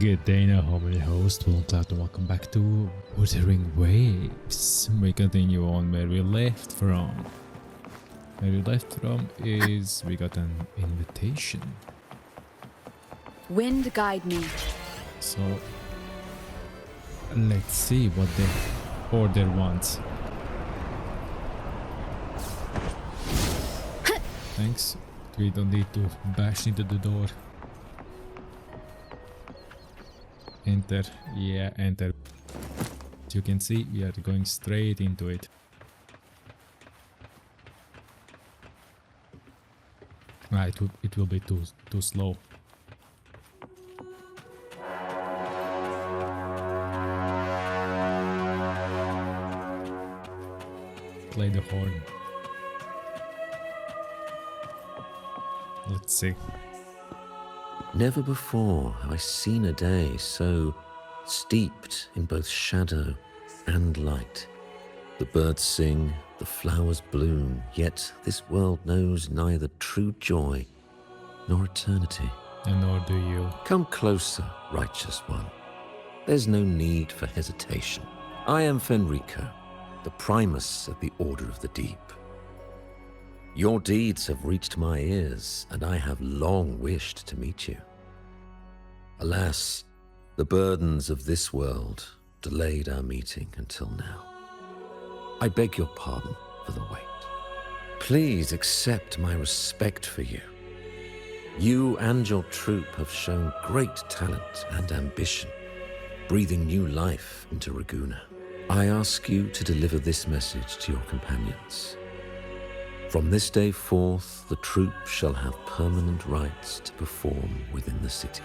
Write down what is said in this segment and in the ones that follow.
Good day now, homely host, VillainCloud, and welcome back to Wuthering Waves. We continue on where we left from. Where we left from is we got an invitation. Wind guide me. So let's see what the order wants. Thanks. We don't need to bash into the door. Enter. Yeah, enter. As you can see, we are going straight into it. It will be too slow. Play the horn. Let's see. Never before have I seen a day so steeped in both shadow and light. The birds sing, the flowers bloom, yet this world knows neither true joy nor eternity. And nor do you. Come closer, righteous one. There's no need for hesitation. I am Fenrico, the primus of the Order of the Deep. Your deeds have reached my ears, and I have long wished to meet you. Alas, the burdens of this world delayed our meeting until now. I beg your pardon for the wait. Please accept my respect for you. You and your troop have shown great talent and ambition, breathing new life into Raguna. I ask you to deliver this message to your companions. From this day forth, the troop shall have permanent rights to perform within the city.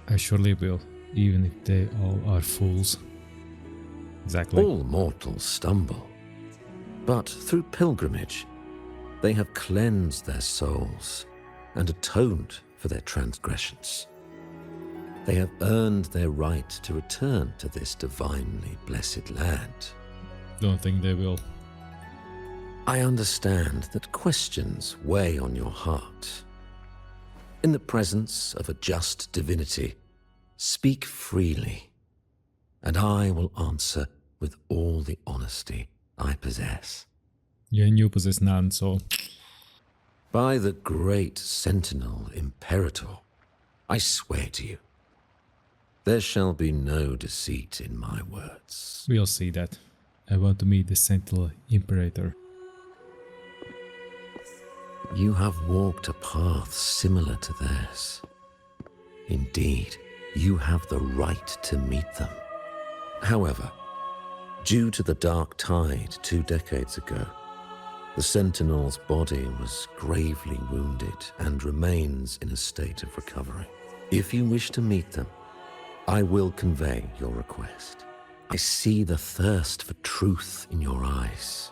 I surely will, even if they all are fools. Exactly. All mortals stumble, but through pilgrimage, they have cleansed their souls and atoned for their transgressions. They have earned their right to return to this divinely blessed land. Don't think they will. I understand that questions weigh on your heart. In the presence of a just divinity, speak freely, and I will answer with all the honesty I possess. Yeah, and you possess none, so... By the great Sentinel Imperator, I swear to you, there shall be no deceit in my words. We'll see that. I want to meet the Sentinel Imperator. You have walked a path similar to theirs. Indeed, you have the right to meet them. However, due to the dark tide 2 decades ago, the Sentinel's body was gravely wounded and remains in a state of recovery. If you wish to meet them, I will convey your request. I see the thirst for truth in your eyes.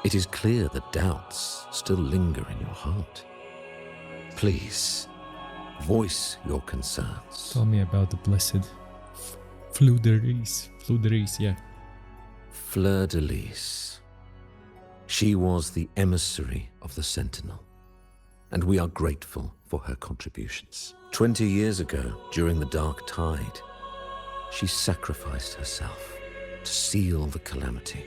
It is clear that doubts still linger in your heart. Please, voice your concerns. Tell me about the blessed Fleur de Lis. Fleur de Lis, yeah. Fleur de Lis. She was the emissary of the Sentinel, and we are grateful for her contributions. 20 years ago, during the Dark Tide, she sacrificed herself to seal the calamity.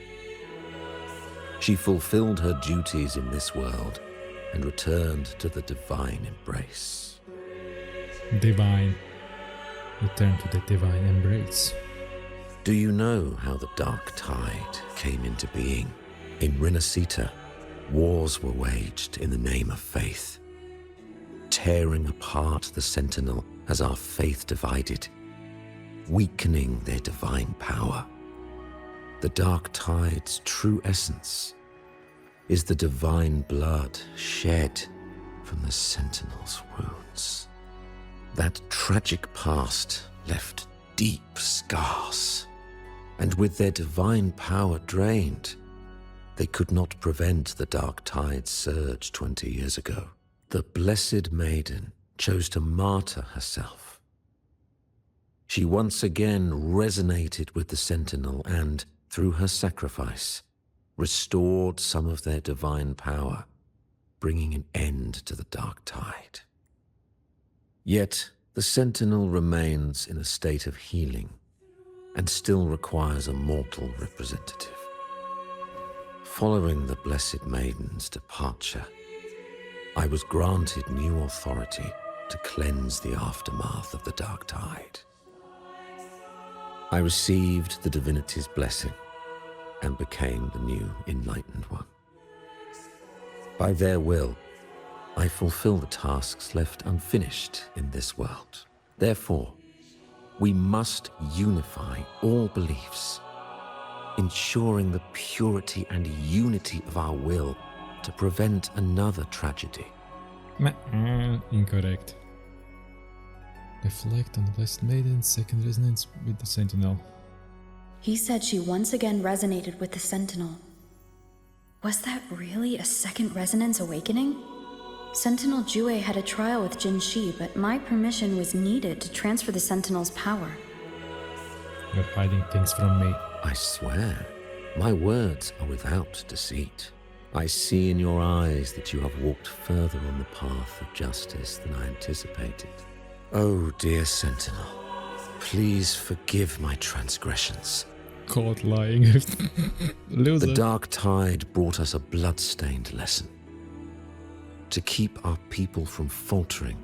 She fulfilled her duties in this world and returned to the divine embrace. Divine. Return to the divine embrace. Do you know how the Dark Tide came into being? In Rinascita, wars were waged in the name of faith, tearing apart the Sentinel as our faith divided, weakening their divine power. The Dark Tide's true essence is the divine blood shed from the Sentinel's wounds. That tragic past left deep scars, and with their divine power drained, they could not prevent the Dark Tide's surge 20 years ago. The Blessed Maiden chose to martyr herself. She once again resonated with the Sentinel and, through her sacrifice, restored some of their divine power, bringing an end to the Dark Tide. Yet, The Sentinel remains in a state of healing and still requires a mortal representative. Following the Blessed Maiden's departure, I was granted new authority to cleanse the aftermath of the Dark Tide. I received the divinity's blessing and became the new Enlightened One. By their will, I fulfill the tasks left unfinished in this world. Therefore, we must unify all beliefs, ensuring the purity and unity of our will to prevent another tragedy. Incorrect. Reflect on the Blessed Maiden's second resonance with the Sentinel. He said she once again resonated with the Sentinel. Was that really a second resonance awakening? Sentinel Jue had a trial with Jin Shi, but my permission was needed to transfer the Sentinel's power. You're hiding things from me. I swear, my words are without deceit. I see in your eyes that you have walked further on the path of justice than I anticipated. Oh, dear Sentinel, please forgive my transgressions. Caught lying. Loser. The Dark Tide brought us a blood-stained lesson. To keep our people from faltering,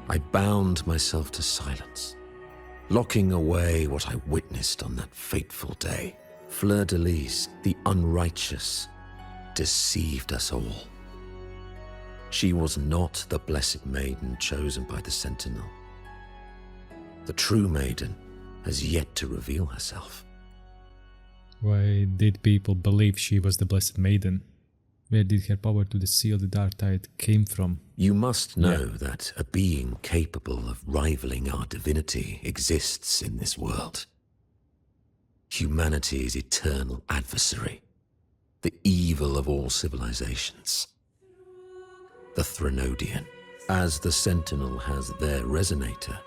I bound myself to silence, locking away what I witnessed on that fateful day. Fleur-de-Lis, the unrighteous, deceived us all. She was not the Blessed Maiden chosen by the Sentinel. The true Maiden has yet to reveal herself. Why did people believe she was the Blessed Maiden? Where did her power to seal the Dark Tide came from? You must know that a being capable of rivaling our divinity exists in this world. Humanity's eternal adversary, the evil of all civilizations. The Threnodian. As the Sentinel has their resonator,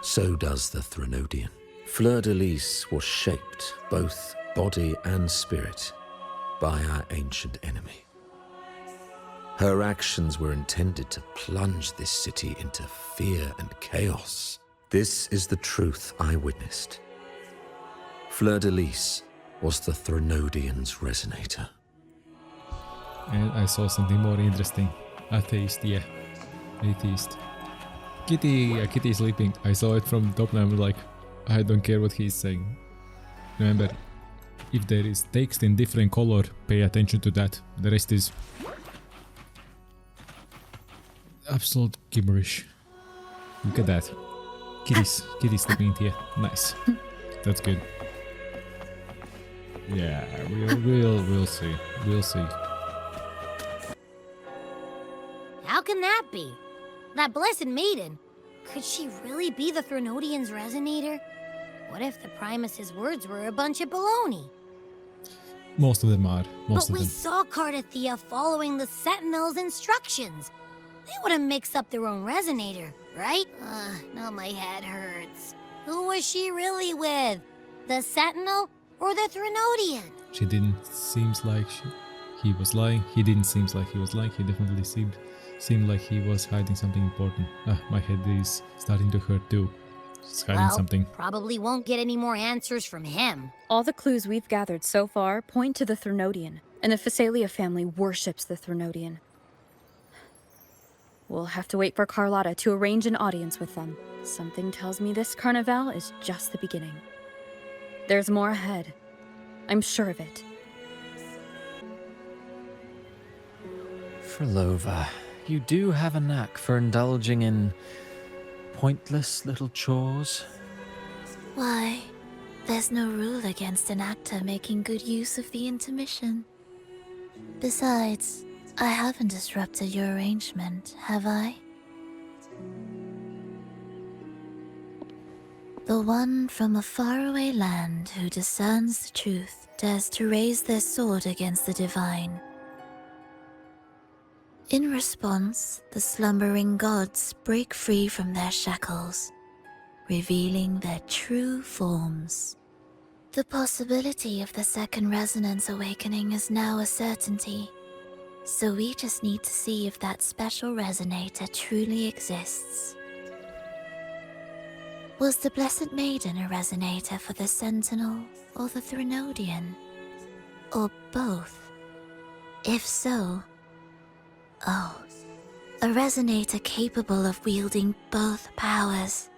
so does the Threnodian. Fleur-de-Lis was shaped, both body and spirit, by our ancient enemy. Her actions were intended to plunge this city into fear and chaos. This is the truth I witnessed. Fleur-de-Lis was the Threnodian's resonator. And I saw something more interesting. Atheist, yeah. Atheist. Kitty is sleeping. I saw it from the top and I was like, I don't care what he's saying. Remember, if there is text in different color, pay attention to that. The rest is absolute gibberish. Look at that. Kitty's sleeping here. Nice. That's good. Yeah, we'll see. We'll see. How can that be? That Blessed Maiden, could she really be the Threnodian's resonator? What if the Primus's words were a bunch of baloney? Most of them are. But we saw Carnevale following the Sentinel's instructions. They wouldn't mix up their own resonator, right? Now my head hurts. Who was she really with? The Sentinel or the Threnodian? She didn't seems like he was lying. He didn't seem like he was lying. He definitely seemed like he was hiding something important. My head is starting to hurt too. He's hiding something. Probably won't get any more answers from him. All the clues we've gathered so far point to the Threnodian, and the Fisalia family worships the Threnodian. We'll have to wait for Carlotta to arrange an audience with them. Something tells me this Carnevale is just the beginning. There's more ahead. I'm sure of it. Frolova, you do have a knack for indulging in pointless little chores. Why, there's no rule against an actor making good use of the intermission. Besides, I haven't disrupted your arrangement, have I? The one from a faraway land who discerns the truth dares to raise their sword against the divine. In response, the slumbering gods break free from their shackles, revealing their true forms. The possibility of the second resonance awakening is now a certainty, so we just need to see if that special resonator truly exists. Was the Blessed Maiden a resonator for the Sentinel or the Threnodian? Or both? If so... Oh, a resonator capable of wielding both powers.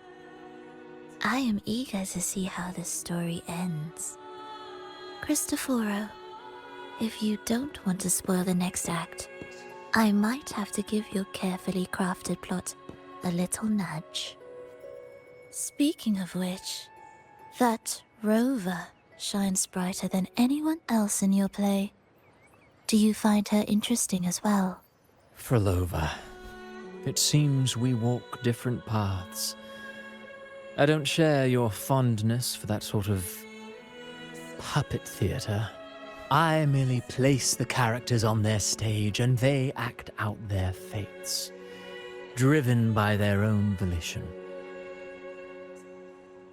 I am eager to see how this story ends. Cristoforo, if you don't want to spoil the next act, I might have to give your carefully crafted plot a little nudge. Speaking of which, that rover shines brighter than anyone else in your play. Do you find her interesting as well? Frolova, it seems we walk different paths. I don't share your fondness for that sort of puppet theatre. I merely place the characters on their stage and they act out their fates, driven by their own volition.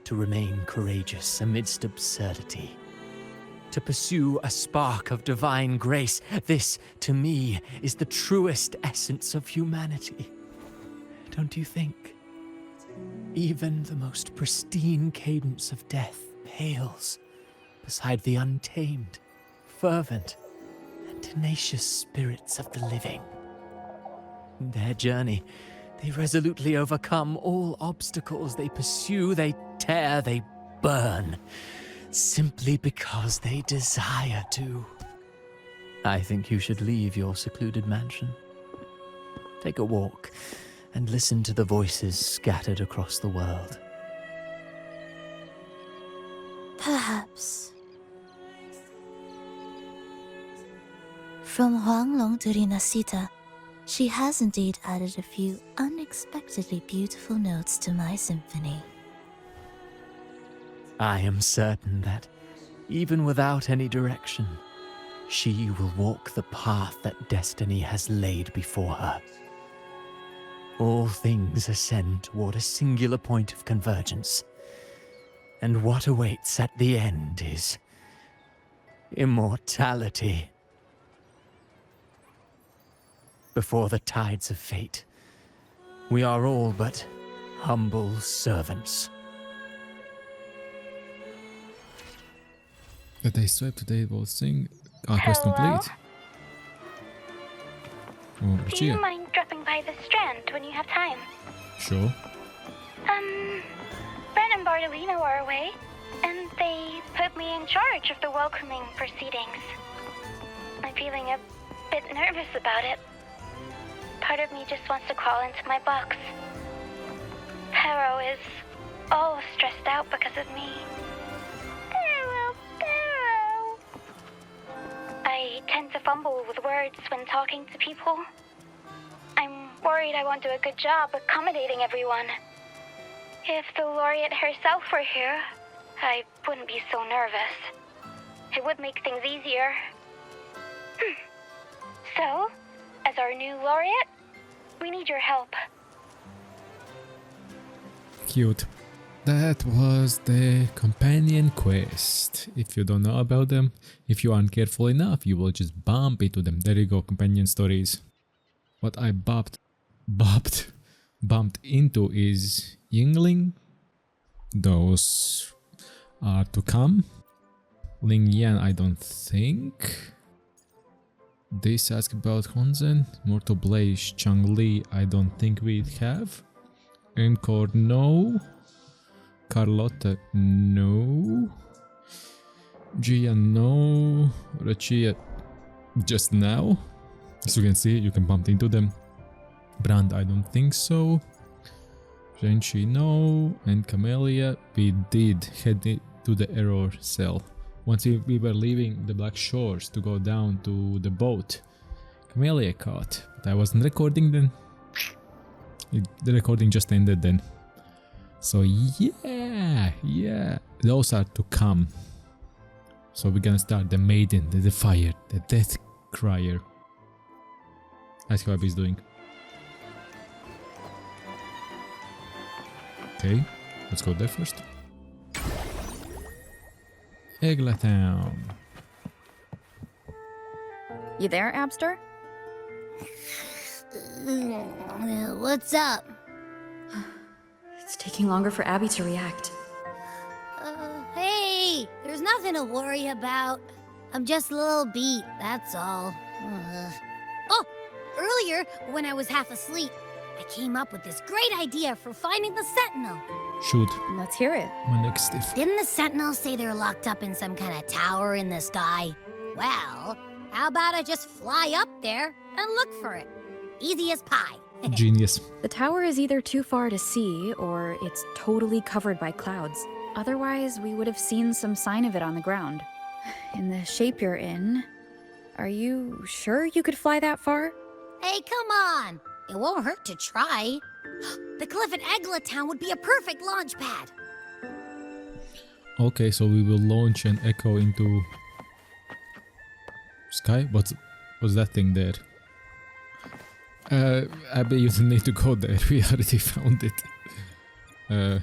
To remain courageous amidst absurdity. To pursue a spark of divine grace. This, to me, is the truest essence of humanity. Don't you think? Even the most pristine cadence of death pales beside the untamed, fervent, and tenacious spirits of the living. In their journey, they resolutely overcome all obstacles. They pursue, they tear, they burn, simply because they desire to. I think you should leave your secluded mansion. Take a walk and listen to the voices scattered across the world. Perhaps. From Huanglong to Rinasita, she has indeed added a few unexpectedly beautiful notes to my symphony. I am certain that, even without any direction, she will walk the path that destiny has laid before her. All things ascend toward a singular point of convergence, and what awaits at the end is immortality. Before the tides of fate, we are all but humble servants. The day swipe today will sing. Quest complete. Oh, Do you mind dropping by the Strand when you have time? Sure. Brent and Bartolino are away, and they put me in charge of the welcoming proceedings. I'm feeling a bit nervous about it. Part of me just wants to crawl into my box. Pero is all stressed out because of me. Pero. I tend to fumble with words when talking to people. I'm worried I won't do a good job accommodating everyone. If the laureate herself were here, I wouldn't be so nervous. It would make things easier. So, as our new laureate, we need your help. Cute. That was the companion quest. If you don't know about them, if you aren't careful enough, you will just bump into them. There you go, companion stories. What I bumped into is Yingling. Those are to come. Ling Yan, I don't think. This ask about Honzen. Mortal Blaze, Changli, I don't think we have. Encore, no. Carlotta, no. Gia, no. Rachia, just now. As you can see, you can bump into them. Brand, I don't think so. Renchi, no. And Camellia, we did head to the error cell. Once we were leaving the Black Shores to go down to the boat, Camellia caught. But I wasn't recording then. The recording just ended then. So yeah, those are to come. So we're gonna start the Maiden, the Defier, the Death Crier. Ask how he's doing. Okay, let's go there first. Egla Town. You there, Abster? What's up? It's taking taking longer for Abby to react. Hey, there's nothing to worry about. I'm just a little beat, that's all. Oh, earlier, when I was half asleep, I came up with this great idea for finding the Sentinel. Shoot. Let's hear it. My neck stiff. Didn't the Sentinel say they're locked up in some kind of tower in the sky? Well, how about I just fly up there and look for it? Easy as pie. Genius. The tower is either too far to see, or it's totally covered by clouds. Otherwise, we would have seen some sign of it on the ground. In the shape you're in, are you sure you could fly that far? Hey, come on! It won't hurt to try. The cliff at Egla Town would be a perfect launch pad. Okay, so we will launch an echo into sky. What's that thing there? Abby, you don't need to go there. We already found it.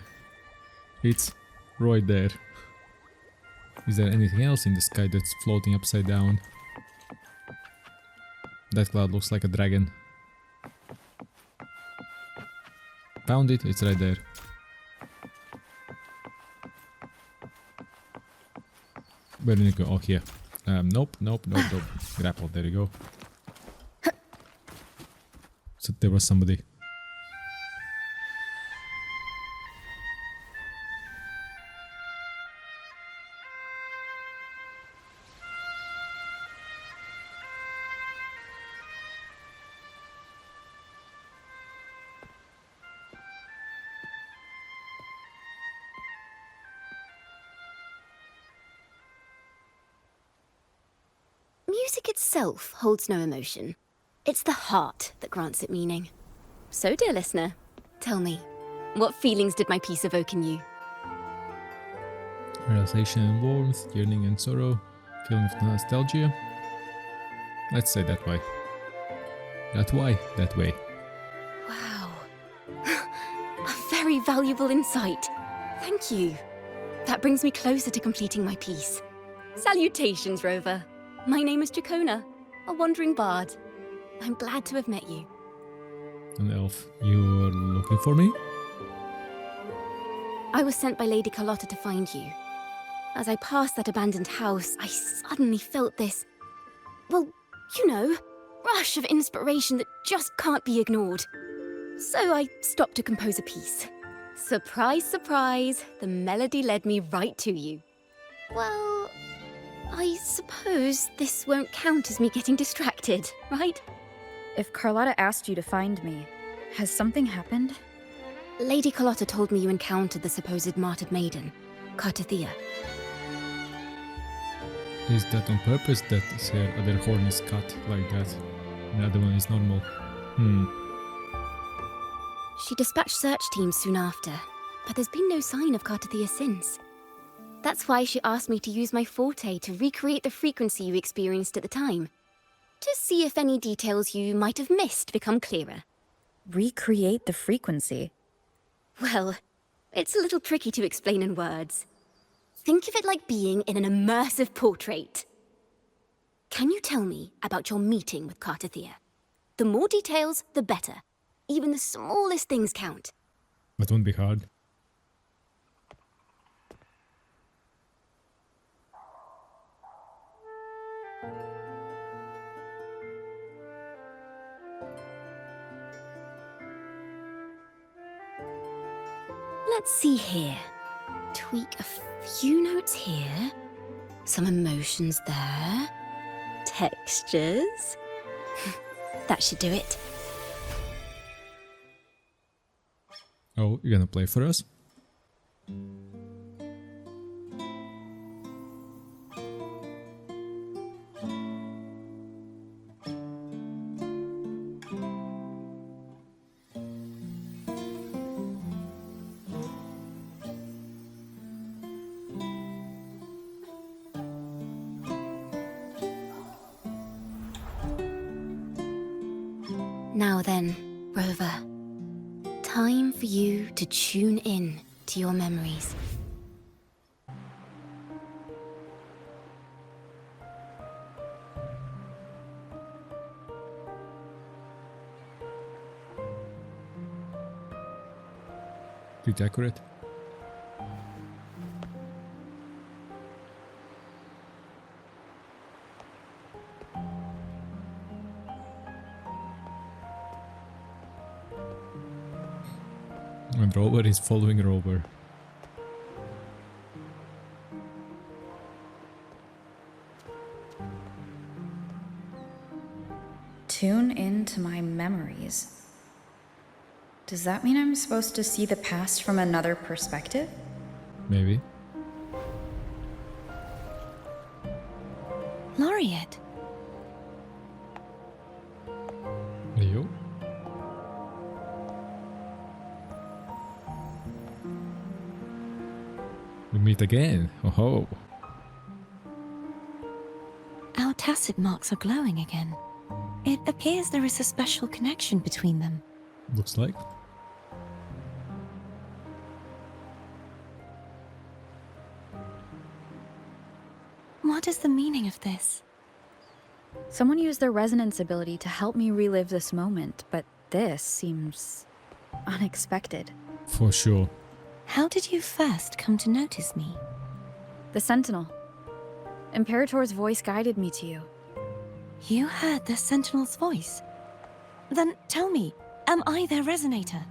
It's right there. Is there anything else in the sky that's floating upside down? That cloud looks like a dragon. Found it, it's right there. Where did it go? Oh, here. Nope. Grapple, there you go. So there was somebody. Music itself holds no emotion. It's the heart that grants it meaning. So, dear listener, tell me, what feelings did my piece evoke in you? Realization and warmth, yearning and sorrow, feeling of nostalgia. Let's say that way. That way. Wow. A very valuable insight. Thank you. That brings me closer to completing my piece. Salutations, Rover. My name is Jacona, a wandering bard. I'm glad to have met you. An elf, you're looking for me? I was sent by Lady Carlotta to find you. As I passed that abandoned house, I suddenly felt this, well, you know, rush of inspiration that just can't be ignored. So I stopped to compose a piece. Surprise, surprise, the melody led me right to you. Well, I suppose this won't count as me getting distracted, right? If Carlotta asked you to find me, has something happened? Lady Carlotta told me you encountered the supposed martyred maiden, Cartethia. Is that on purpose that her other horn is cut like that? The other one is normal. She dispatched search teams soon after, but there's been no sign of Cartethia since. That's why she asked me to use my forte to recreate the frequency you experienced at the time, to see if any details you might have missed become clearer. Recreate the frequency? Well, it's a little tricky to explain in words. Think of it like being in an immersive portrait. Can you tell me about your meeting with Cartethia? The more details, the better. Even the smallest things count. That won't be hard. Let's see here. Tweak a few notes here. Some emotions there. Textures. That should do it. Oh, you're gonna play for us? Now then, Rover. Time for you to tune in to your memories. pretty accurate. And Robert is following Robert. Tune into my memories. Does that mean I'm supposed to see the past from another perspective? Maybe. Laureate, Leo? We meet again. Oh, our tacit marks are glowing again. It appears there is a special connection between them. looks like. What is the meaning of this? Someone used their resonance ability to help me relive this moment, but this seems unexpected. For sure. How did you first come to notice me? The Sentinel. Imperator's voice guided me to you. You heard the Sentinel's voice? Then tell me, am I their resonator?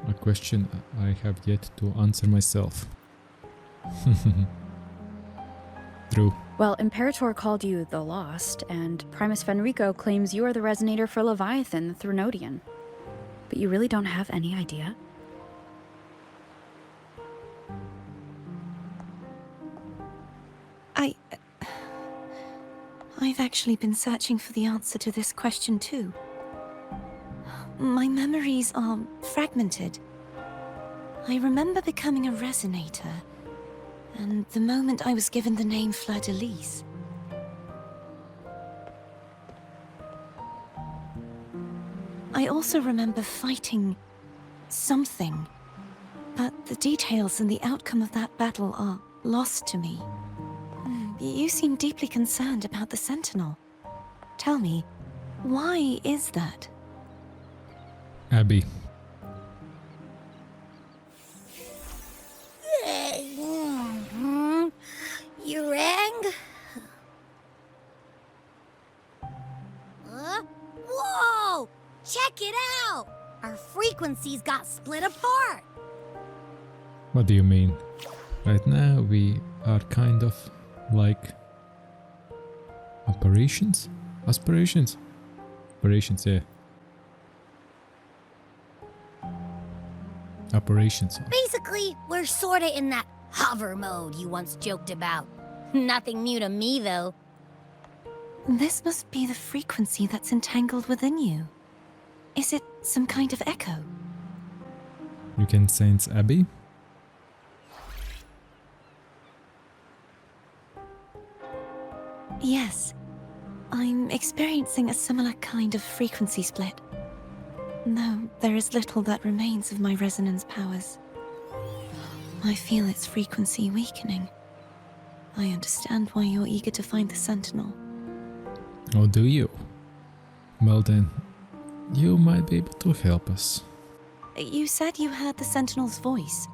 A question I have yet to answer myself. True. Well, Imperator called you the Lost, and Primus Fenrico claims you are the resonator for Leviathan, the Threnodian. But you really don't have any idea? I've actually been searching for the answer to this question too. My memories are fragmented. I remember becoming a resonator, and the moment I was given the name Fleur-de-Lis. I also remember fighting something, but the details and the outcome of that battle are lost to me. You seem deeply concerned about the Sentinel. Tell me, why is that? Abby. You rang? Whoa! Check it out! Our frequencies got split apart. What do you mean? Right now we are kind of like operations? Aspirations? Operations, yeah. Operations. Basically, we're sorta in that hover mode you once joked about. Nothing new to me, though. This must be the frequency that's entangled within you. Is it some kind of echo? You can sense Abby? Yes. I'm experiencing a similar kind of frequency split. Though there is little that remains of my resonance powers. I feel its frequency weakening. I understand why you're eager to find the Sentinel. Oh, do you? Well then, you might be able to help us. You said you heard the Sentinel's voice.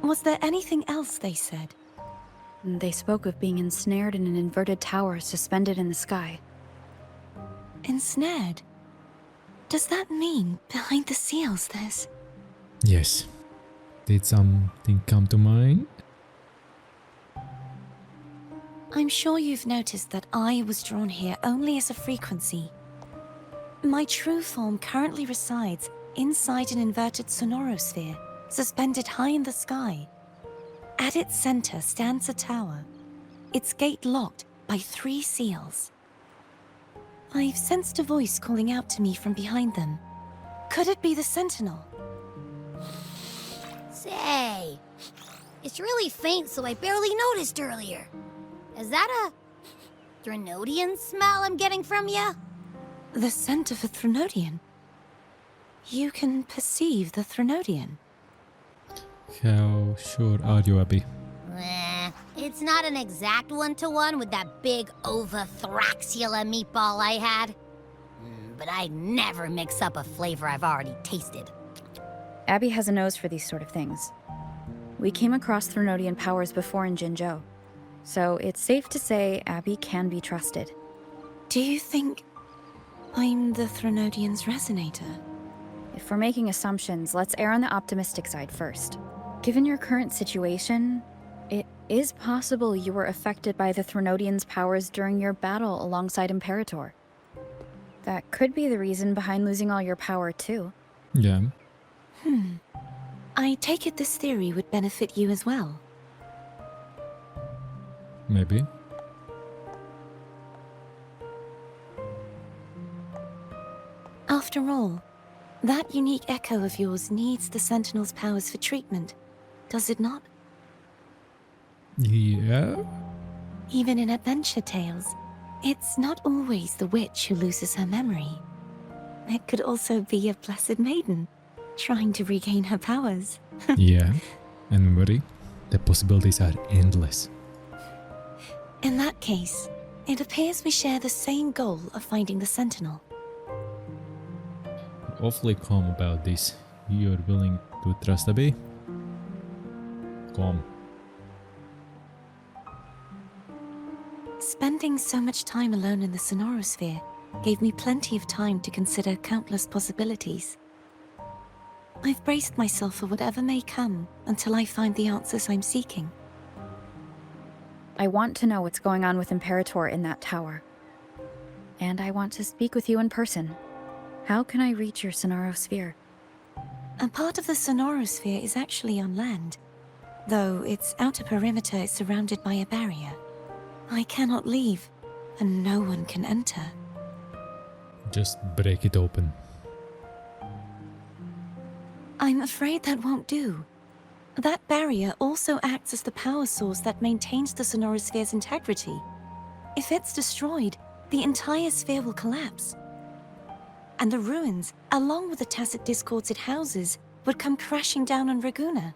Was there anything else they said? They spoke of being ensnared in an inverted tower suspended in the sky. Ensnared? Does that mean behind the seals there's... Yes. Did something come to mind? I'm sure you've noticed that I was drawn here only as a frequency. My true form currently resides inside an inverted sonorosphere, suspended high in the sky. At its center stands a tower, its gate locked by 3 seals. I've sensed a voice calling out to me from behind them. Could it be the Sentinel? Say, it's really faint, so I barely noticed earlier. Is that a Threnodian smell I'm getting from you? The scent of a Threnodian. You can perceive the Threnodian. How sure are you, Abby? It's not an exact one-to-one with that big Ovathraxula meatball I had. But I'd never mix up a flavor I've already tasted. Abby has a nose for these sort of things. We came across Threnodian powers before in Jinzhou, so it's safe to say Abby can be trusted. Do you think I'm the Threnodian's resonator? If we're making assumptions, let's err on the optimistic side first. Given your current situation, it is possible you were affected by the Threnodian's powers during your battle alongside Imperator. That could be the reason behind losing all your power, too. Yeah. I take it this theory would benefit you as well. Maybe. After all, that unique echo of yours needs the Sentinel's powers for treatment, does it not? Yeah. Even in adventure tales, it's not always the witch who loses her memory. It could also be a blessed maiden, trying to regain her powers. Yeah. And memory. The possibilities are endless. In that case, it appears we share the same goal of finding the Sentinel. Awfully calm about this. You're willing to trust Abby? Calm. Spending so much time alone in the Sonorosphere gave me plenty of time to consider countless possibilities. I've braced myself for whatever may come until I find the answers I'm seeking. I want to know what's going on with Imperator in that tower. And I want to speak with you in person. How can I reach your Sonorosphere? A part of the Sonorosphere is actually on land, though its outer perimeter is surrounded by a barrier. I cannot leave, and no one can enter. Just break it open. I'm afraid that won't do. That barrier also acts as the power source that maintains the Sonorosphere's integrity. If it's destroyed, the entire sphere will collapse. And the ruins, along with the tacit discords it houses, would come crashing down on Raguna.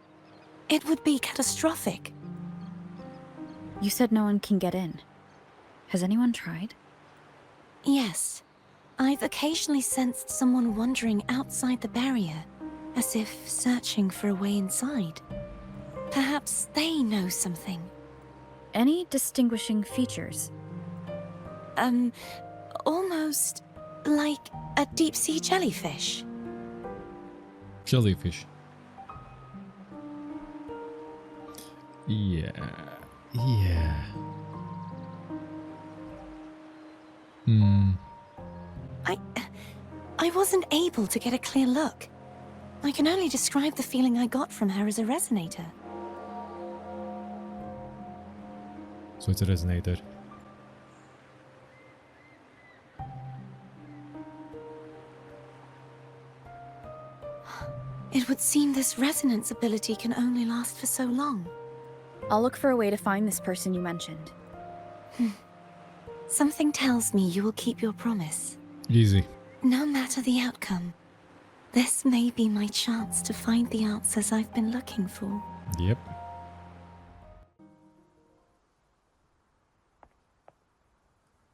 It would be catastrophic. You said no one can get in. Has anyone tried? Yes. I've occasionally sensed someone wandering outside the barrier, as if searching for a way inside. Perhaps they know something. Any distinguishing features? Almost like a deep-sea jellyfish. Jellyfish. Yeah. Yeah. I wasn't able to get a clear look. I can only describe the feeling I got from her as a resonator. So it's a resonator. It would seem this resonance ability can only last for so long. I'll look for a way to find this person you mentioned. Something tells me you will keep your promise. Easy. No matter the outcome, this may be my chance to find the answers I've been looking for. Yep.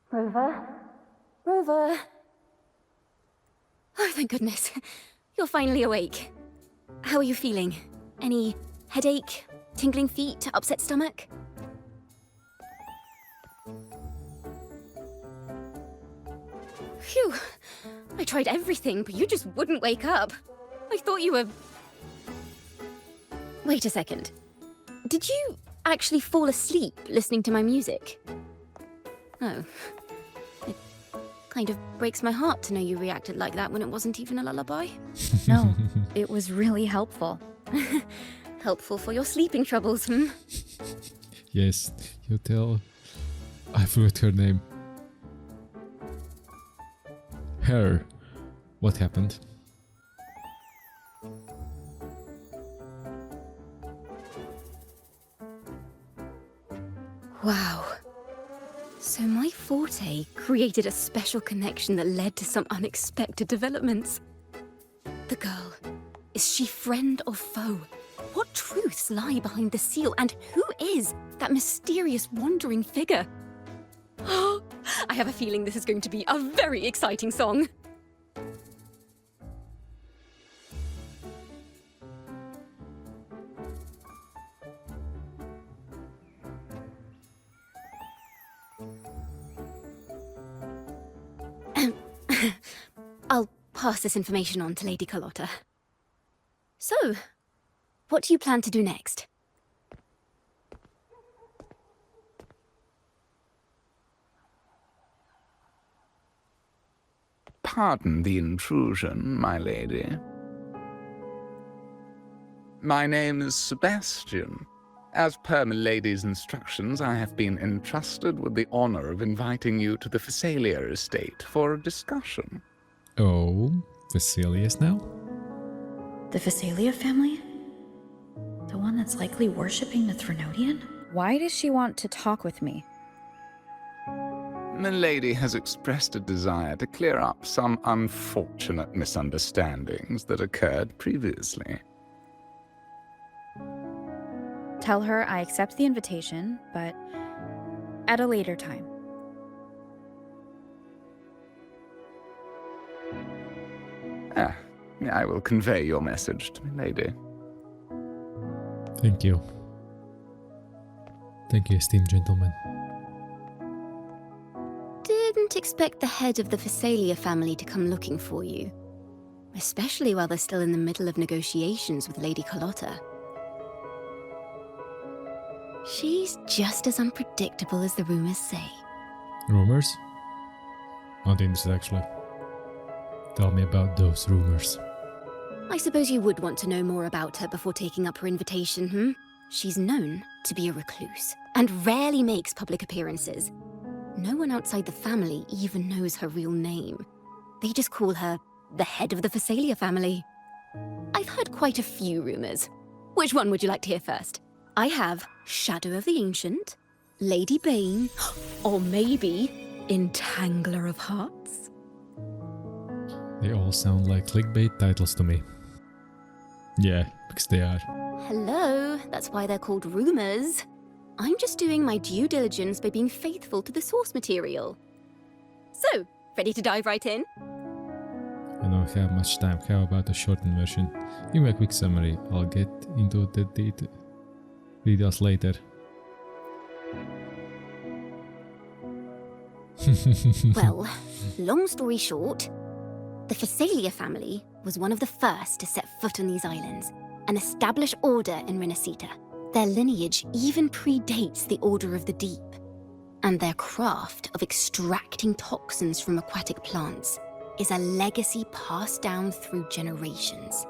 Rover? Rover? Oh, thank goodness. You're finally awake. How are you feeling? Any headache, tingling feet, upset stomach? Phew. I tried everything, but you just wouldn't wake up. I thought you were... Wait a second. Did you actually fall asleep listening to my music? Oh. It kind of breaks my heart to know you reacted like that when it wasn't even a lullaby. No, it was really helpful. Helpful for your sleeping troubles, hmm? Yes, you tell. I forgot her name. Her. What happened? Wow. So my forte created a special connection that led to some unexpected developments. The girl, is she friend or foe? What truths lie behind the seal, and who is that mysterious wandering figure? I have a feeling this is going to be a very exciting song. I'll pass this information on to Lady Carlotta. So, what do you plan to do next? Pardon the intrusion, my lady. My name is Sebastian. As per milady's instructions, I have been entrusted with the honor of inviting you to the Fisalia estate for a discussion. Oh, Fisalia's now? The Fisalia family? The one that's likely worshipping the Threnodian? Why does she want to talk with me? Milady has expressed a desire to clear up some unfortunate misunderstandings that occurred previously. Tell her I accept the invitation, but at a later time. I will convey your message to Milady. Thank you. Thank you, esteemed gentlemen. Didn't expect the head of the Fisalia family to come looking for you. Especially while they're still in the middle of negotiations with Lady Carlotta. She's just as unpredictable as the rumors say. Rumors? Not interested, actually. Tell me about those rumors. I suppose you would want to know more about her before taking up her invitation, hmm? She's known to be a recluse, and rarely makes public appearances. No one outside the family even knows her real name. They just call her the head of the Fisalia family. I've heard quite a few rumors. Which one would you like to hear first? I have Shadow of the Ancient, Lady Bane, or maybe Entangler of Hearts. They all sound like clickbait titles to me. Yeah, because they are. Hello, that's why they're called rumors. I'm just doing my due diligence by being faithful to the source material. So, ready to dive right in? I don't have much time. How about a shortened version? Give me a quick summary. I'll get into the details later. Well, long story short, the Fisalia family was one of the first to set foot on these islands and establish order in Renacita. Their lineage even predates the Order of the Deep, and their craft of extracting toxins from aquatic plants is a legacy passed down through generations.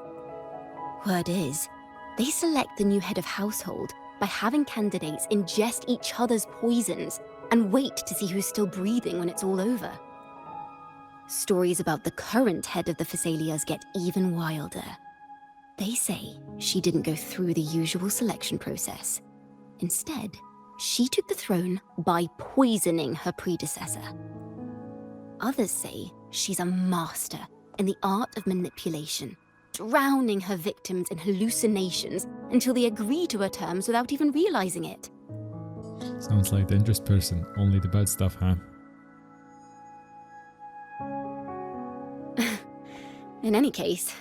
Word is, they select the new head of household by having candidates ingest each other's poisons and wait to see who's still breathing when it's all over. Stories about the current head of the Fisalias get even wilder. They say she didn't go through the usual selection process. Instead, she took the throne by poisoning her predecessor. Others say she's a master in the art of manipulation, drowning her victims in hallucinations until they agree to her terms without even realizing it. Sounds like a dangerous person. Only the bad stuff, huh? In any case,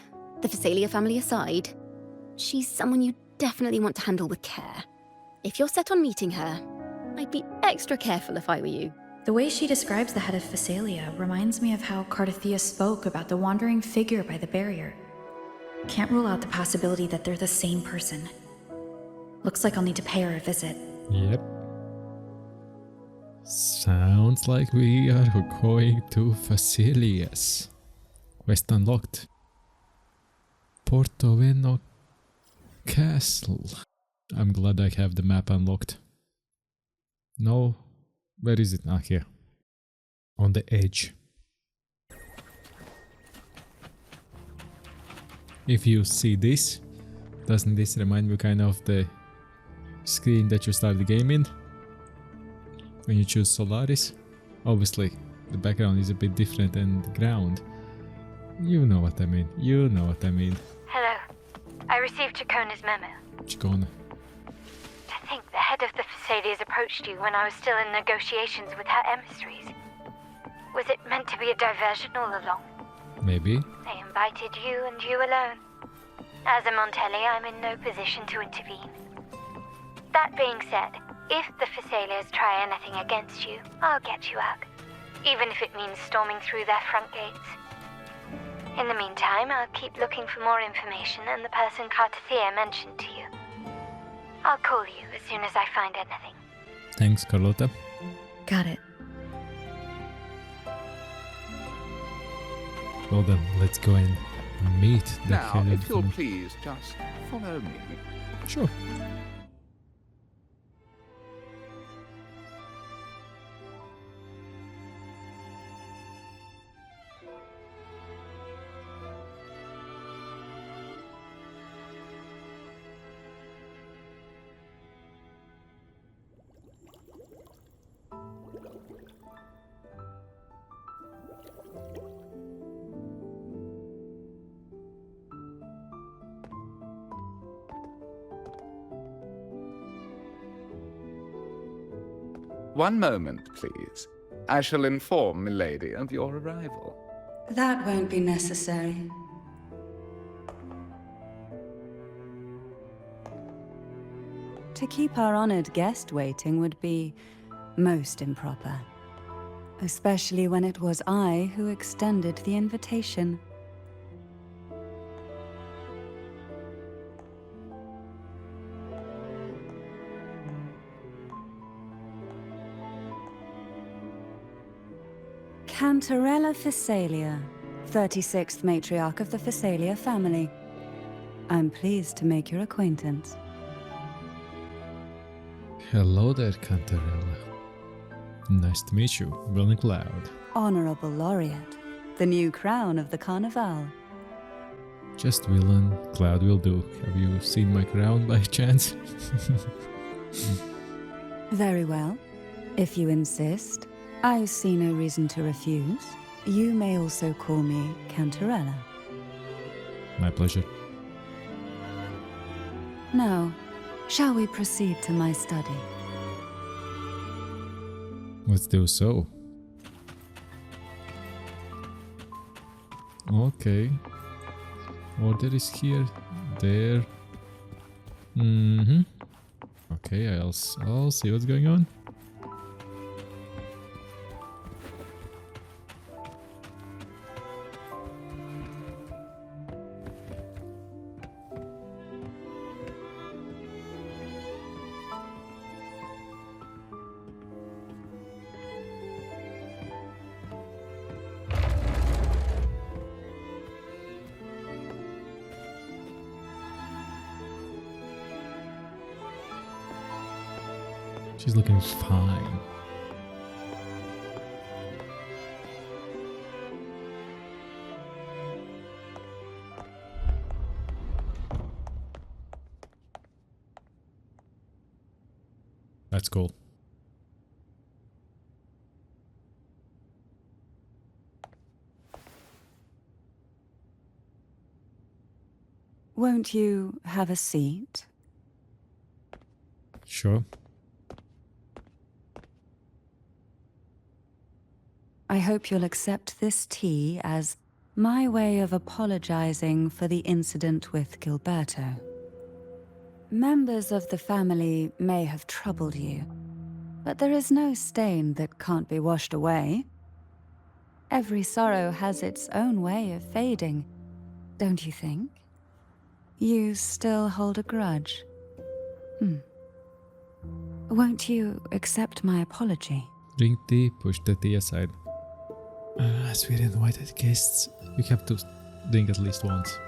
the Fisalia family aside, she's someone you definitely want to handle with care. If you're set on meeting her, I'd be extra careful if I were you. The way she describes the head of Fisalia reminds me of how Carnevale spoke about the wandering figure by the barrier. Can't rule out the possibility that they're the same person. Looks like I'll need to pay her a visit. Yep. Sounds like we are going to Fisalia's. Quest unlocked. Portoveno Castle. I'm glad I have the map unlocked. No, where is it? Ah, here. On the edge. If you see this, doesn't this remind me kind of the screen that you start the game in? When you choose Solaris? Obviously, the background is a bit different than the ground. You know what I mean. You know what I mean. Hello. I received Chacona's memo. Chacona. To think the head of the Fisalias approached you when I was still in negotiations with her emissaries. Was it meant to be a diversion all along? Maybe. They invited you and you alone. As a Montelli, I'm in no position to intervene. That being said, if the Fisalias try anything against you, I'll get you out. even if it means storming through their front gates. In the meantime, I'll keep looking for more information and the person Carnevale mentioned to you. I'll call you as soon as I find anything. Thanks, Carlotta. Got it. Well then, let's go and meet the Now, head of if the you'll family. please just follow me. Sure. One moment, please. I shall inform Milady of your arrival. That won't be necessary. To keep our honored guest waiting would be most improper. Especially when it was I who extended the invitation. Cantarella Fisalia, 36th matriarch of the Fisalia family. I'm pleased to make your acquaintance. Hello there, Cantarella. Nice to meet you, VillainCloud. Honorable Laureate, the new crown of the Carnevale. Just VillainCloud will do. Have you seen my crown by chance? Very well. If you insist, I see no reason to refuse. You may also call me Cantarella. My pleasure. Now, shall we proceed to my study? Let's do so. Okay. Order is here. There. Okay, I'll see what's going on. She's looking fine. That's cool. Won't you have a seat? Sure. I hope you'll accept this tea as my way of apologizing for the incident with Gilberto. Members of the family may have troubled you, but there is no stain that can't be washed away. Every sorrow has its own way of fading, don't you think? You still hold a grudge. Won't you accept my apology? Drink tea, push the tea aside. As we're invited guests, we have to drink at least once.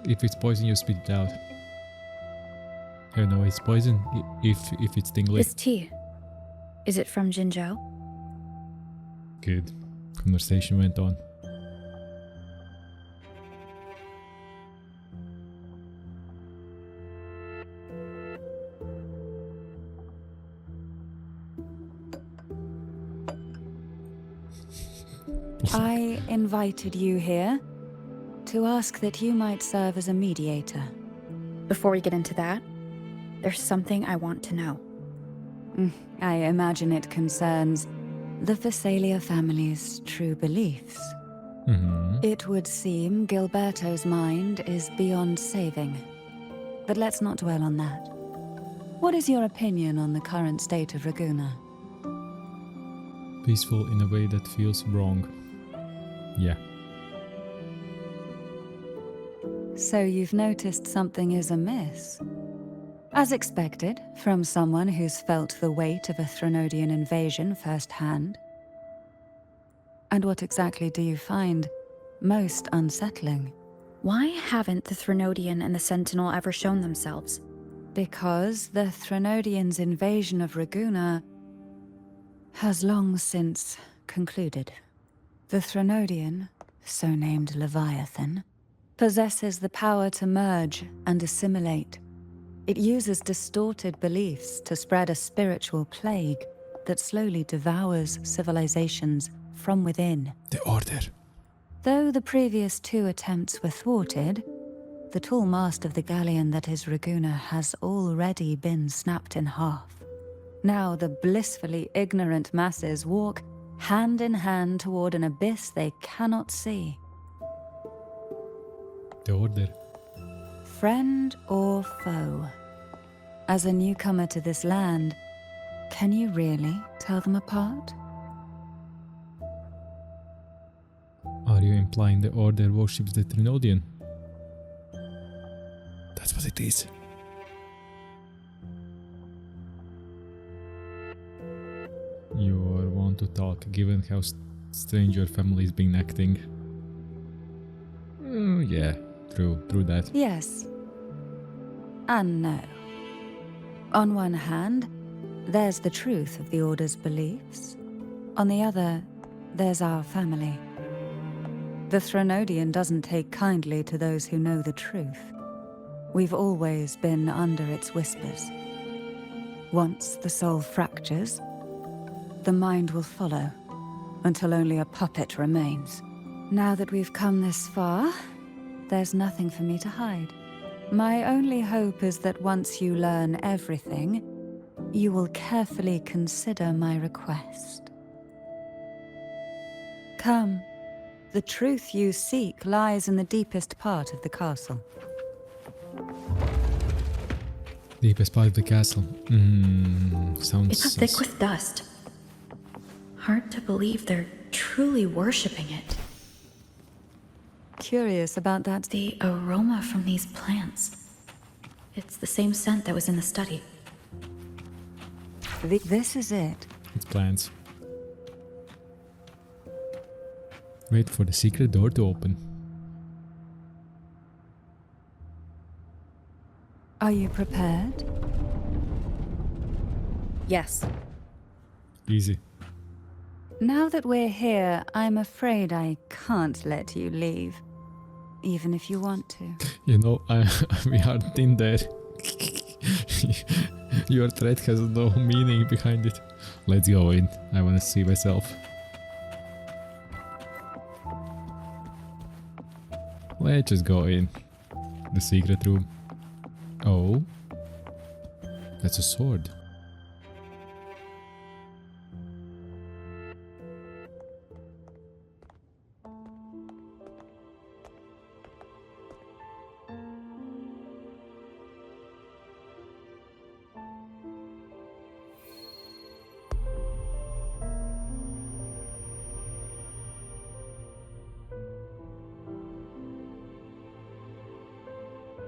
If it's poison, you spit it out. Oh no, it's poison if it's tingly. This tea, is it from Jinzhou? Good. Conversation went on. I invited you here to ask that you might serve as a mediator. Before we get into that, there's something I want to know. I imagine it concerns the Fisalia family's true beliefs. It would seem Gilberto's mind is beyond saving. But let's not dwell on that. What is your opinion on the current state of Raguna? Peaceful in a way that feels wrong. Yeah. So you've noticed something is amiss? As expected, from someone who's felt the weight of a Threnodian invasion firsthand. And what exactly do you find most unsettling? Why haven't the Threnodian and the Sentinel ever shown themselves? Because the Threnodians' invasion of Raguna has long since concluded. The Threnodian, so named Leviathan, possesses the power to merge and assimilate. It uses distorted beliefs to spread a spiritual plague that slowly devours civilizations from within. The Order. Though the previous two attempts were thwarted, the tall mast of the galleon that is Raguna has already been snapped in half. Now the blissfully ignorant masses walk hand in hand toward an abyss they cannot see. The Order. Friend or foe? As a newcomer to this land, can you really tell them apart? Are you implying the Order worships the Threnodian? That's what it is. You are one to talk, given how strange your family's been acting. Yeah, true that. Yes. And no. On one hand, there's the truth of the Order's beliefs. On the other, there's our family. The Threnodian doesn't take kindly to those who know the truth. We've always been under its whispers. Once the soul fractures, the mind will follow, until only a puppet remains. Now that we've come this far, there's nothing for me to hide. My only hope is that once you learn everything, you will carefully consider my request. Come. The truth you seek lies in the deepest part of the castle. Deepest part of the castle. Sounds... It's thick with dust. Hard to believe they're truly worshipping it. Curious about that. The aroma from these plants. It's the same scent that was in the study. This is it. It's plants. Wait for the secret door to open. Are you prepared? Yes. Easy. Now that we're here, I'm afraid I can't let you leave. Even if you want to. You know, we aren't in there. Your threat has no meaning behind it. Let's go in. I want to see myself. Let's just go in. The secret room. Oh. That's a sword.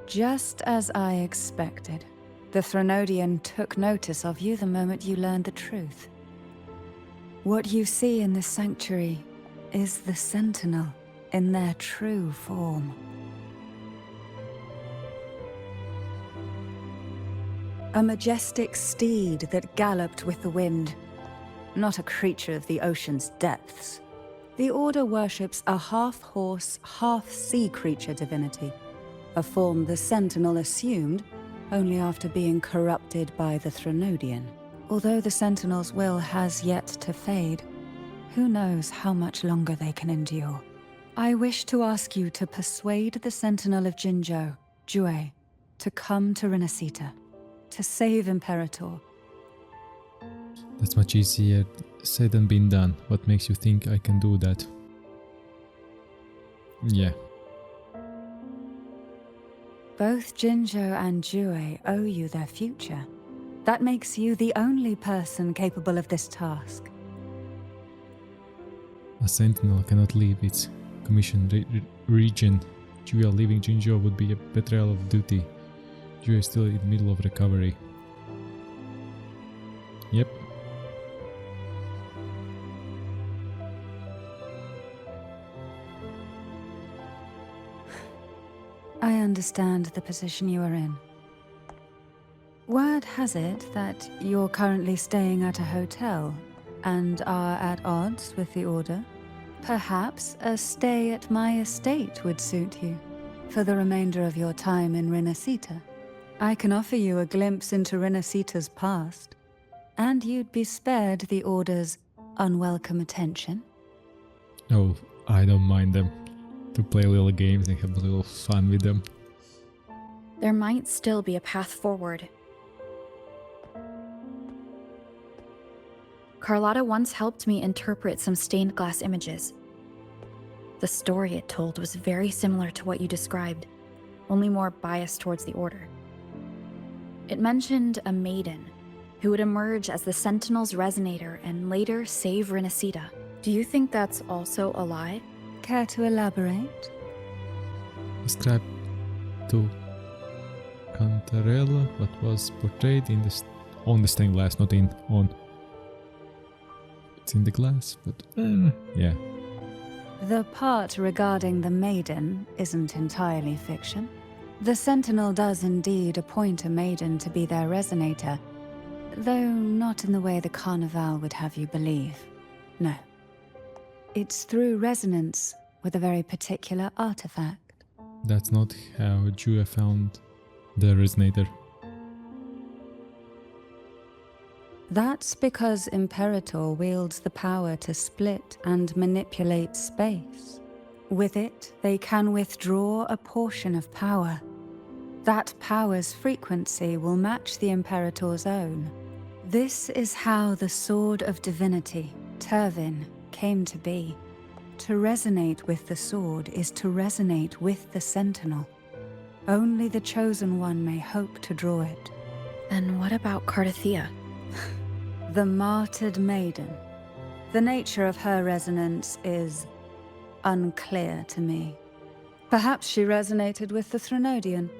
Just as I expected. The Threnodian took notice of you the moment you learned the truth. What you see in this sanctuary is the Sentinel in their true form. A majestic steed that galloped with the wind, not a creature of the ocean's depths. The Order worships a half-horse, half-sea creature divinity, a form the Sentinel assumed only after being corrupted by the Threnodian. Although the Sentinel's will has yet to fade, who knows how much longer they can endure. I wish to ask you to persuade the Sentinel of Jinzhou, Jue, to come to Renacita, to save Imperator. That's much easier said than been done. What makes you think I can do that? Yeah. Both Jinzhou and Jue owe you their future. That makes you the only person capable of this task. A sentinel cannot leave its commissioned region. Julia leaving Jinzhou would be a betrayal of duty. Julia is still in the middle of recovery. Yep. I understand the position you are in. Word has it that you're currently staying at a hotel and are at odds with the Order. Perhaps a stay at my estate would suit you for the remainder of your time in Renacita. I can offer you a glimpse into Renacita's past, and you'd be spared the Order's unwelcome attention. Oh, I don't mind them. To play little games and have a little fun with them. There might still be a path forward. Carlotta once helped me interpret some stained glass images. The story it told was very similar to what you described, only more biased towards the Order. It mentioned a maiden who would emerge as the Sentinel's resonator and later save Renacita. Do you think that's also a lie? Care to elaborate? Describe to Cantarella what was portrayed in on the stained glass, not in on. It's in the glass, but yeah. The part regarding the maiden isn't entirely fiction. The Sentinel does indeed appoint a maiden to be their resonator, though not in the way the Carnevale would have you believe. No. It's through resonance with a very particular artifact. That's not how Julia found the resonator. That's because Imperator wields the power to split and manipulate space. With it, they can withdraw a portion of power. That power's frequency will match the Imperator's own. This is how the Sword of Divinity, Turvin, came to be. To resonate with the sword is to resonate with the Sentinel. Only the Chosen One may hope to draw it. Then what about Carnevale? The martyred maiden. The nature of her resonance is unclear to me. Perhaps she resonated with the Threnodian,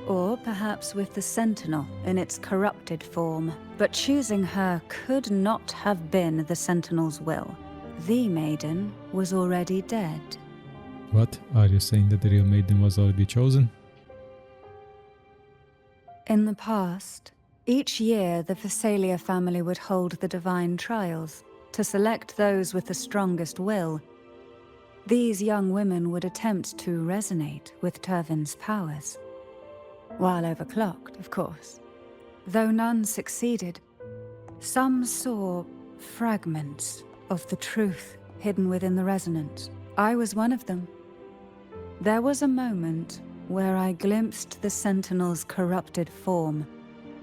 or perhaps with the Sentinel in its corrupted form. But choosing her could not have been the Sentinel's will. The maiden was already dead. What? Are you saying that the real maiden was already chosen? In the past, each year the Fisalia family would hold the divine trials to select those with the strongest will. These young women would attempt to resonate with Turvin's powers. While overclocked, of course. Though none succeeded, some saw fragments of the truth hidden within the resonance. I was one of them. There was a moment where I glimpsed the Sentinel's corrupted form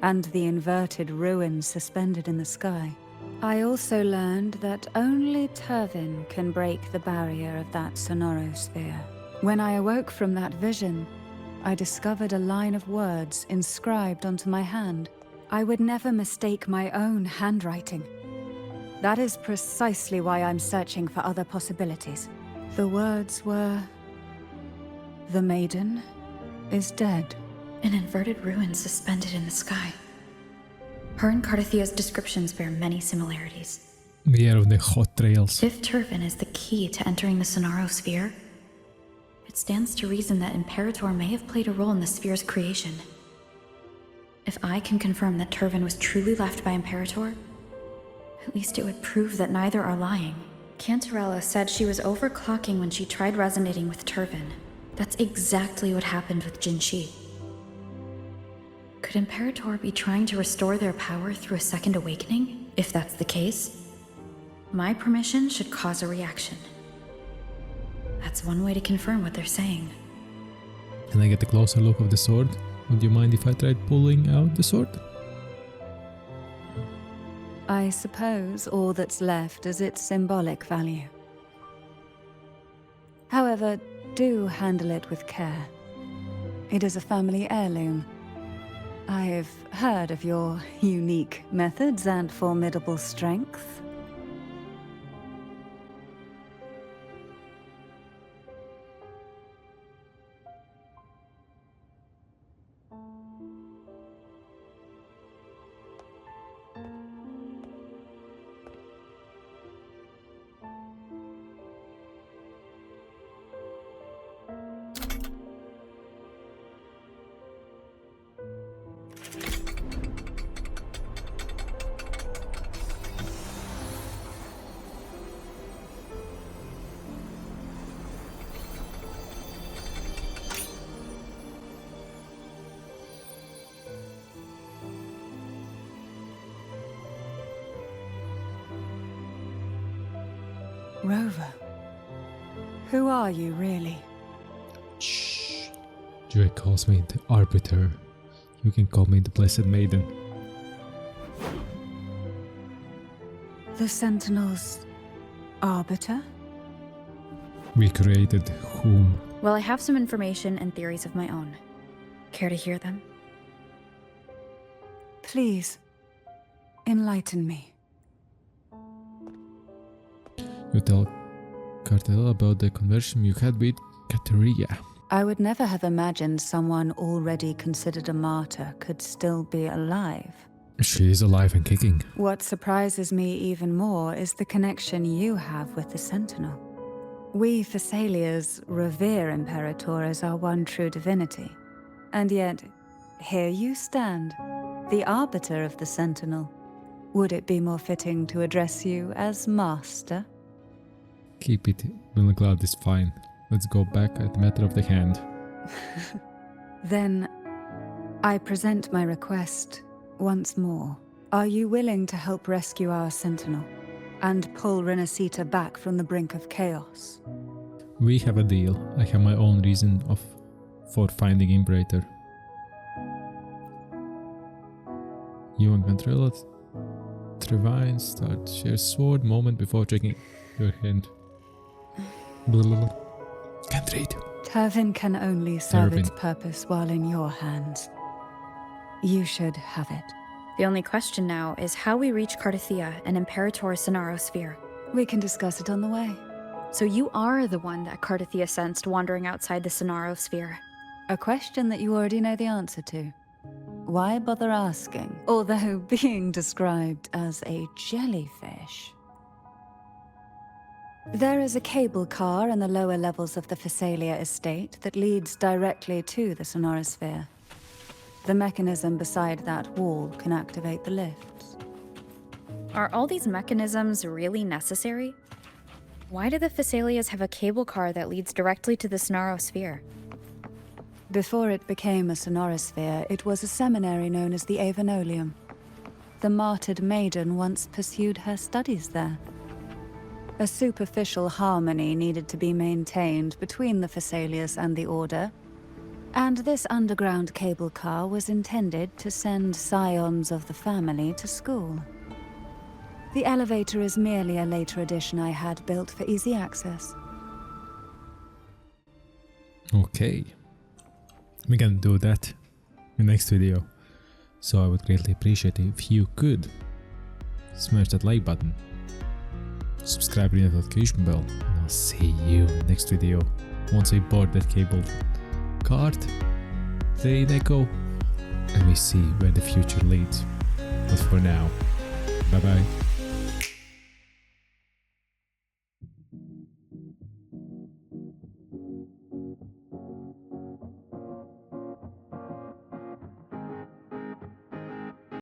and the inverted ruins suspended in the sky. I also learned that only Turvin can break the barrier of that sonorosphere. When I awoke from that vision, I discovered a line of words inscribed onto my hand. I would never mistake my own handwriting. That is precisely why I'm searching for other possibilities. The words were, "The maiden is dead." An inverted ruin suspended in the sky. Her and Carnevale's descriptions bear many similarities. We are on the hot trails. If Turvin is the key to entering the Sonorosphere, it stands to reason that Imperator may have played a role in the sphere's creation. If I can confirm that Turvin was truly left by Imperator, at least it would prove that neither are lying. Cantarella said she was overclocking when she tried resonating with Turvin. That's exactly what happened with Jinshi. Could Imperator be trying to restore their power through a second awakening? If that's the case, my permission should cause a reaction. That's one way to confirm what they're saying. Can I get a closer look of the sword? Would you mind if I tried pulling out the sword? I suppose all that's left is its symbolic value. However, do handle it with care. It is a family heirloom. I've heard of your unique methods and formidable strength. Rover, who are you really? Shh. Jue calls me the Arbiter. You can call me the Blessed Maiden. The Sentinel's arbiter? We created whom? Well, I have some information and theories of my own. Care to hear them? Please, enlighten me. You tell Cartel about the conversion you had with Kateria. I would never have imagined someone already considered a martyr could still be alive. She is alive and kicking. What surprises me even more is the connection you have with the Sentinel. We Fisalias revere Imperator as our one true divinity. And yet, here you stand, the arbiter of the Sentinel. Would it be more fitting to address you as Master? Keep it. VillainCloud is fine. Let's go back at the matter of the hand. Then, I present my request once more. Are you willing to help rescue our Sentinel and pull Renacita back from the brink of chaos? We have a deal. I have my own reason for finding Imperator. You and Ventrella Trevine start share sword moment before checking your hand. Can't read. Tervin can only serve Tervin. its purpose while in your hands. You should have it. The only question now is how we reach Carnevale and Imperator's Sonaro Sphere. We can discuss it on the way. So you are the one that Carnevale sensed wandering outside the Sonaro Sphere. A question that you already know the answer to. Why bother asking? Although being described as a jellyfish. There is a cable car in the lower levels of the Fisalia estate that leads directly to the Sonorosphere. The mechanism beside that wall can activate the lifts. Are all these mechanisms really necessary? Why do the Fisalias have a cable car that leads directly to the Sonaro Sphere? Before it became a Sonorosphere, it was a seminary known as the Avenolium. The martyred maiden once pursued her studies there. A superficial harmony needed to be maintained between the Fisalias and the Order, and this underground cable car was intended to send scions of the family to school. The elevator is merely a later addition I had built for easy access. Okay. We can do that in the next video. So I would greatly appreciate it if you could smash that like button, subscribe to the notification bell, and I'll see you in the next video once I board that cabled cart, the Neko, and we see where the future leads. But for now, bye bye.